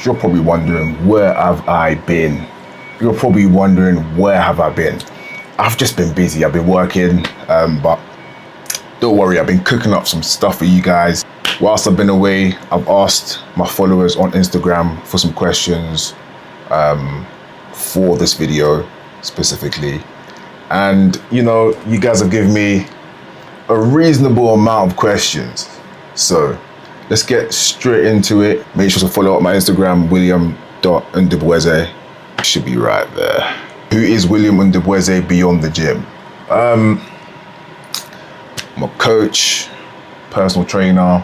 You're probably wondering, where have I been? You're probably wondering, where have I been? I've just been busy. I've been working, but don't worry, I've been cooking up some stuff for you guys. Whilst I've been away, I've asked my followers on Instagram for some questions for this video specifically. And, you know, you guys have given me a reasonable amount of questions. So let's get straight into it. Make sure to follow up my Instagram, william.ndubweze. Should be right there. Who is William Ndubweze beyond the gym? I'm a coach, personal trainer.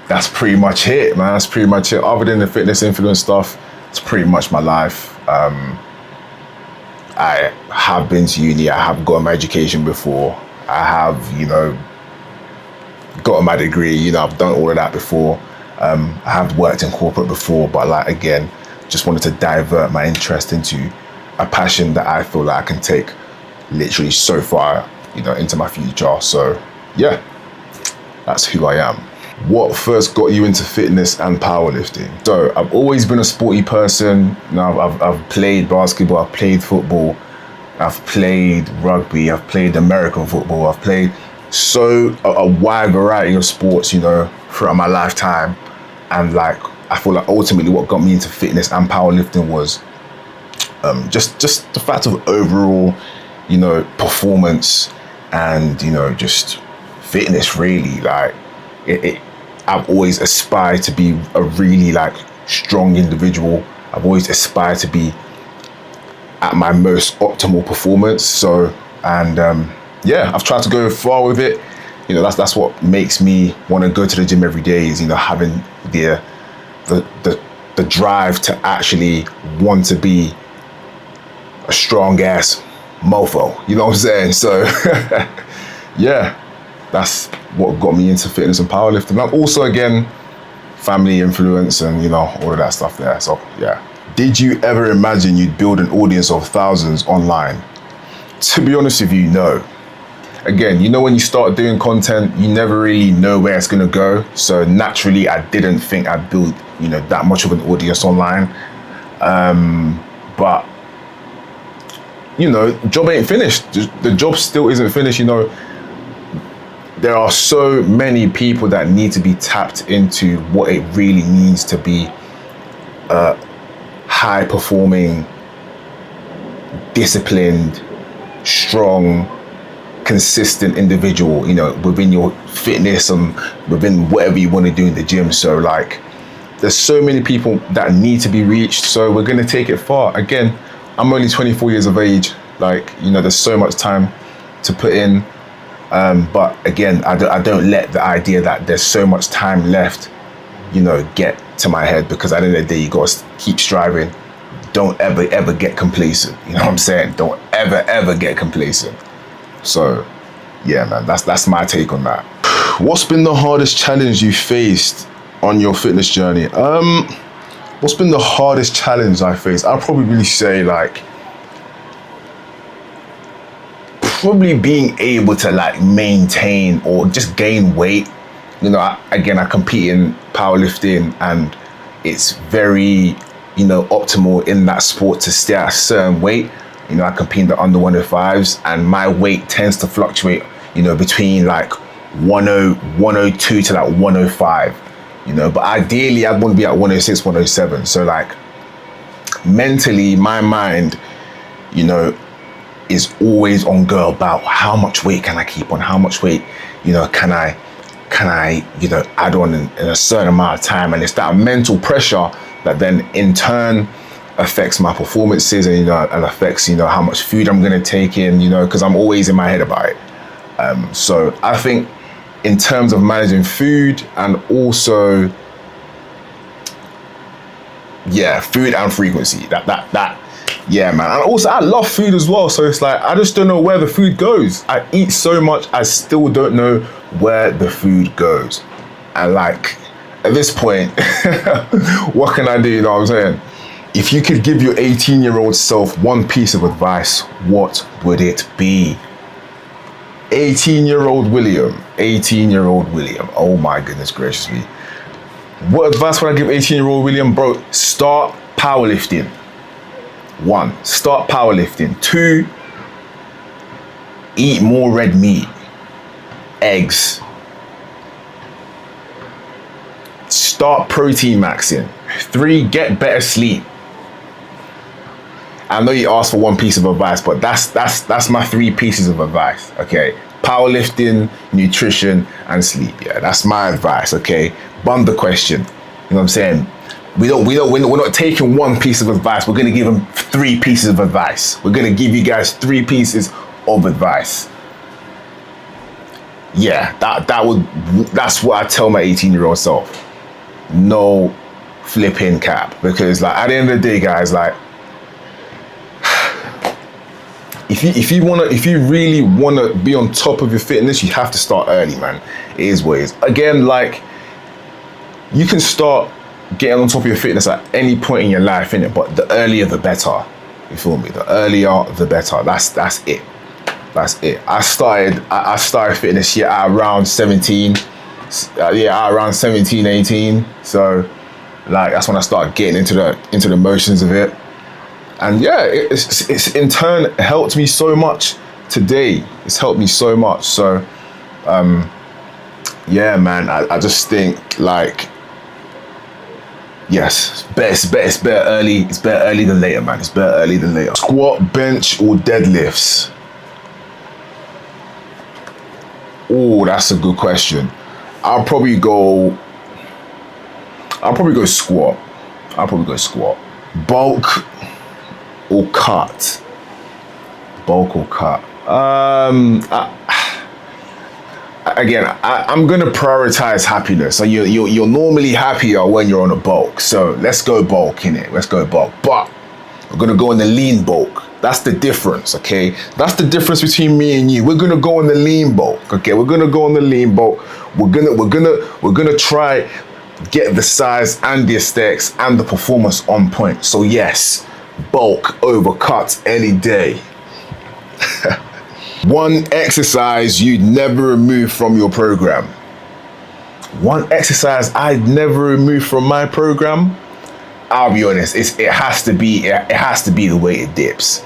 That's pretty much it, man. That's pretty much it. Other than the fitness influence stuff, it's pretty much my life. I have been to uni. I have gotten my education before. I have, you know, gotten my degree. You know, I've done all of that before. I have worked in corporate before, but like, again, just wanted to divert my interest into a passion that I feel like I can take literally so far, you know, into my future. So yeah, that's who I am. What first got you into fitness and powerlifting? So I've always been a sporty person. You know, I've played basketball, I've played football, I've played rugby, I've played American football, I've played a wide variety of sports, you know, throughout my lifetime. And like, I feel like ultimately what got me into fitness and powerlifting was just the fact of overall, you know, performance and, you know, just fitness really. Like I've always aspired to be a really like strong individual. I've always aspired to be at my most optimal performance. So, and yeah, I've tried to go far with it. You know, that's what makes me want to go to the gym every day, is, you know, having the drive to actually want to be a strong ass mofo, you know what I'm saying? So yeah, that's what got me into fitness and powerlifting. And also, again, family influence and, you know, all of that stuff there. So yeah. Did you ever imagine you'd build an audience of thousands online? To be honest with you, no. Again, you know, when you start doing content, you never really know where it's gonna go. So naturally, I didn't think I'd build, you know, that much of an audience online. But you know, job ain't finished. The job still isn't finished. You know, there are so many people that need to be tapped into what it really means to be a high performing, disciplined, strong, consistent individual, you know, within your fitness and within whatever you want to do in the gym. So like, there's so many people that need to be reached. So we're going to take it far. Again, I'm only 24 years of age. Like, you know, there's so much time to put in. But again, I don't let the idea that there's so much time left, you know, get to my head, because at the end of the day, you got to keep striving. Don't ever get complacent. You know what I'm saying? Don't ever get complacent. So yeah, man, that's my take on that. What's been the hardest challenge you faced on your fitness journey? What's been the hardest challenge I faced? I'll probably really say like, probably being able to like maintain or just gain weight. You know, I compete in powerlifting, and it's very, you know, optimal in that sport to stay at a certain weight. You know, I compete in the under 105s, and my weight tends to fluctuate, you know, between like 102 to like 105, you know, but ideally I'd want to be at 106, 107. So like, mentally, my mind, you know, is always on go about how much weight can I keep on, how much weight, you know, can I, you know, add on in a certain amount of time. And it's that mental pressure that then in turn affects my performances, and, you know, and affects, you know, how much food I'm going to take in, you know, because I'm always in my head about it. So I think in terms of managing food, and also, yeah, food and frequency, that yeah, man. And also, I love food as well. So it's like, I just don't know where the food goes. I eat so much, I still don't know where the food goes. And like, at this point, what can I do? You know what I'm saying? If you could give your 18-year-old self one piece of advice, what would it be? 18-year-old William. 18-year-old William. Oh my goodness gracious me. What advice would I give 18-year-old William? Bro, start powerlifting. 1, start powerlifting. 2, eat more red meat, eggs. Start protein maxing. 3, get better sleep. I know you asked for one piece of advice, but that's my 3 pieces of advice. Okay, powerlifting, nutrition, and sleep. Yeah, that's my advice. Okay, bump the question. You know what I'm saying? We're not taking one piece of advice. We're gonna give them 3 pieces of advice. We're gonna give you guys 3 pieces of advice. Yeah, that's what I tell my 18-year-old self. No flipping cap, because like at the end of the day, guys, like if you really wanna be on top of your fitness, you have to start early, man. It is what it is. Again, like you can start getting on top of your fitness at any point in your life, innit? But the earlier the better. You feel me? The earlier the better. That's it. That's it. I started fitness here at around 17. Around 17, 18. So like that's when I started getting into the motions of it. And yeah, it's in turn helped me so much today. It's helped me so much. So yeah, man, I just think like, yes, it's better early. It's better early than later, man. It's better early than later. Squat, bench, or deadlifts? Oh, that's a good question. I'll probably go squat. Bulk or cut? Bulk or cut? I'm gonna prioritize happiness. So you're normally happier when you're on a bulk. So let's go bulk, innit? Let's go bulk. But we're gonna go on the lean bulk. That's the difference, okay? That's the difference between me and you. We're gonna go on the lean bulk, okay? We're gonna go on the lean bulk. We're gonna try get the size and the aesthetics and the performance on point. So yes, bulk over cut any day. One exercise you'd never remove from your program. One exercise I'd never remove from my program. I'll be honest, it has to be the weighted dips.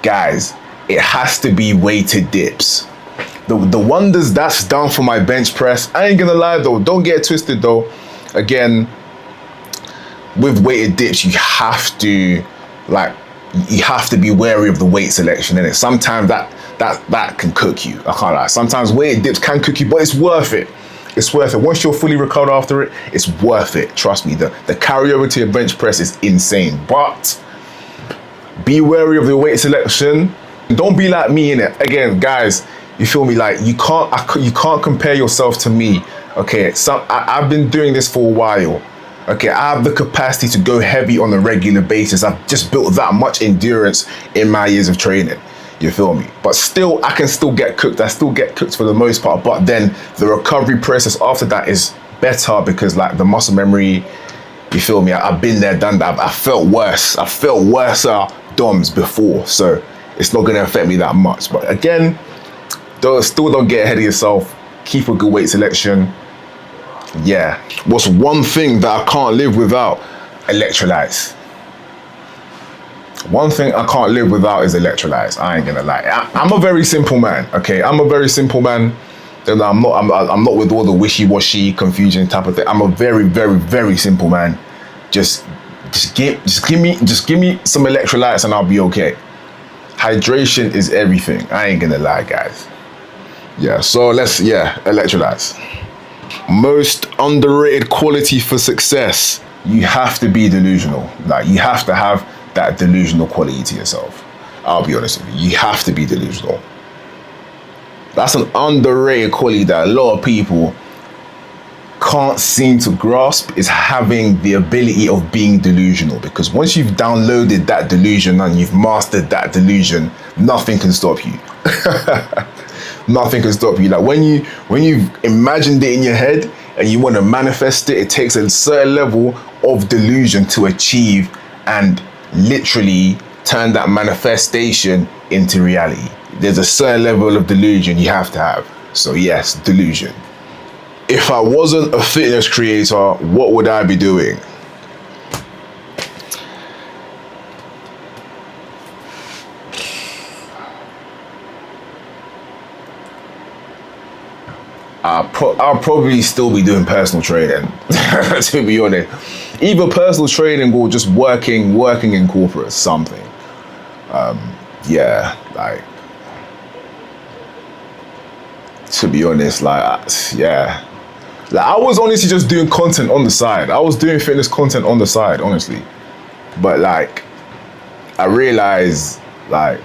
Guys, it has to be weighted dips. The wonders that's done for my bench press, I ain't gonna lie though, don't get it twisted though. Again, with weighted dips, you have to be wary of the weight selection, innit? Sometimes that can cook you, I can't lie. Sometimes weighted dips can cook you, but it's worth it. It's worth it. Once you're fully recovered after it, it's worth it. Trust me, the carryover to your bench press is insane. But be wary of the weight selection. Don't be like me, innit? Again, guys, you feel me? Like you can't compare yourself to me. Okay, I've been doing this for a while. Okay, I have the capacity to go heavy on a regular basis. I've just built that much endurance in my years of training. You feel me? But still, I can still get cooked. I still get cooked for the most part. But then the recovery process after that is better because like the muscle memory, you feel me? I've been there, done that. I felt worse. I felt worse DOMs before. So it's not going to affect me that much. But again, still don't get ahead of yourself. Keep a good weight selection. Yeah. What's one thing that I can't live without? Electrolytes. One thing I can't live without is electrolytes. I ain't gonna lie. I'm a very simple man. Okay, I'm a very simple man. Then I'm not with all the wishy-washy confusion type of thing. I'm a very, very, very simple man. Just give me some electrolytes and I'll be okay. Hydration is everything. I ain't gonna lie, guys. Yeah. So electrolytes. Most underrated quality for success. You have to be delusional. Like you have to have that delusional quality to yourself. I'll be honest with you. You have to be delusional. That's an underrated quality that a lot of people can't seem to grasp, is having the ability of being delusional. Because once you've downloaded that delusion and you've mastered that delusion, nothing can stop you. Nothing can stop you. Like when you've imagined it in your head and you want to manifest it, it takes a certain level of delusion to achieve and literally turn that manifestation into reality. there's a certain level of delusion you have to have. So yes, delusion. If I wasn't a fitness creator, what would I be doing? I'll probably still be doing personal training, to be honest. Either personal training or just working in corporate, something. Yeah, like, to be honest, like, yeah. Like, I was honestly just doing content on the side. I was doing fitness content on the side, honestly. But like, I realized, like,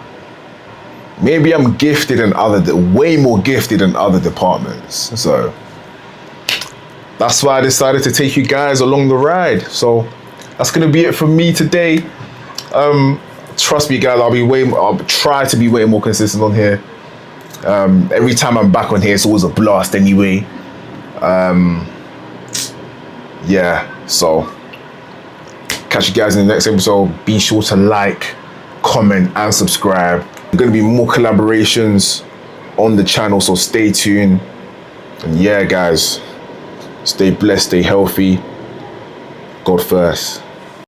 maybe I'm gifted in way more gifted in other departments. So that's why I decided to take you guys along the ride. So that's gonna be it from me today. Trust me, guys, I'll try to be way more consistent on here. Every time I'm back on here, it's always a blast anyway. Yeah, so catch you guys in the next episode. Be sure to like, comment, and subscribe. There are going to be more collaborations on the channel, so stay tuned. And yeah, guys, stay blessed, stay healthy. God first.